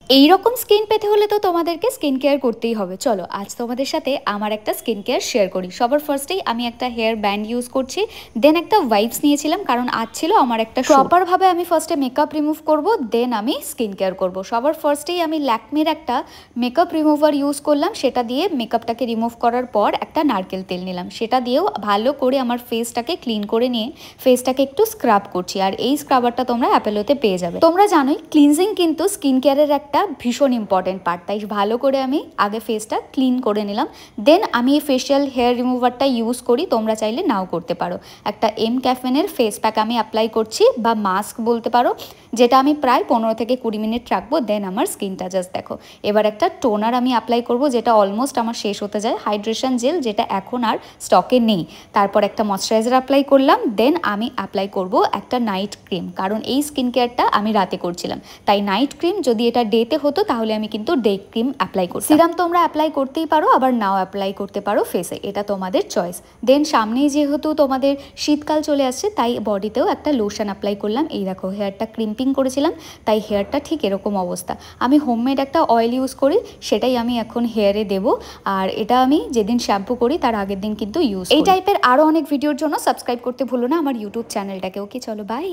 এই রকম স্কিন পেতে হলে তো তোমাদেরকে স্কিন কেয়ার করতেই হবে। চলো আজ তোমাদের সাথে আমার একটা স্কিন কেয়ার শেয়ার করি। সবার ফার্স্টেই আমি একটা হেয়ার ব্যান্ড ইউজ করছি, দেন একটা ওয়াইপস নিয়েছিলাম কারণ আজ ছিল আমার একটা প্রপারভাবে আমি ফার্স্টে মেকআপ রিমুভ করব, দেন আমি স্কিন কেয়ার করব। সবার ফার্স্টেই আমি ল্যাকমির একটা মেকআপ রিমুভার ইউজ করলাম, সেটা দিয়ে মেকআপটাকে রিমুভ করার পর একটা নারকেল তেল নিলাম, সেটা দিয়েও ভালো করে আমার ফেসটাকে ক্লিন করে নিয়ে ফেসটাকে একটু স্ক্রাব করছি। আর এই স্ক্রাবারটা তোমরা অ্যাপেলোতে পেয়ে যাবে। তোমরা জানোই ক্লিনজিং কিন্তু স্কিন কেয়ারের একটা ভীষণ ইম্পর্টেন্ট পার্ট, তাই ভালো করে আমি আগে ফেসটা ক্লিন করে নিলাম, দেন আমি এই ফেশিয়াল হেয়ার রিমুভারটা ইউজ করি, তোমরা চাইলে নাও করতে পারো। একটা এম ক্যাফেনের ফেস প্যাক আমি অ্যাপ্লাই করছি বা মাস্ক বলতে পারো, যেটা আমি প্রায় 15 থেকে 20 মিনিট রাখবো, দেন আমার স্কিনটা জাস্ট দেখো। এবার একটা টোনার আমি অ্যাপ্লাই করব, যেটা অলমোস্ট আমার শেষ হতে যায়, হাইড্রেশন জেল, যেটা এখন আর স্টকে নেই। তারপর একটা ময়শ্চারাইজার অ্যাপ্লাই করলাম, দেন আমি অ্যাপ্লাই করব একটা নাইট ক্রিম, কারণ এই স্কিন কেয়ারটা আমি রাতে করছিলাম, তাই নাইট ক্রিম যদি এটা ডেতে হতো তাহলে আমি কিন্তু ডে ক্রিম অ্যাপ্লাই করতাম। সিরাম তোমরা অ্যাপ্লাই করতেই পারো, আবার নাও অ্যাপ্লাই করতে পারো ফেসে, এটা তোমাদের চয়েস। দেন সামনেই যেহেতু তোমাদের শীতকাল চলে আসছে, তাই বডিতেও একটা লোশন অ্যাপ্লাই করলাম। এই দেখো হেয়ারটা ক্রিম্পিং করেছিলাম, তাই হেয়ারটা ঠিক এরকম অবস্থা। আমি হোমমেড একটা অয়েল ইউজ করি, সেটাই আমি এখন হেয়ারে দেবো। আর এটা আমি যেদিন শ্যাম্পু করি তার আগের দিন কিন্তু ইউজ করি। এই টাইপের আরও অনেক ভিডিওর জন্য সাবস্ক্রাইব করতে ভুলো না আমার ইউটিউব চ্যানেলটাকে। ওকে চলো বাই।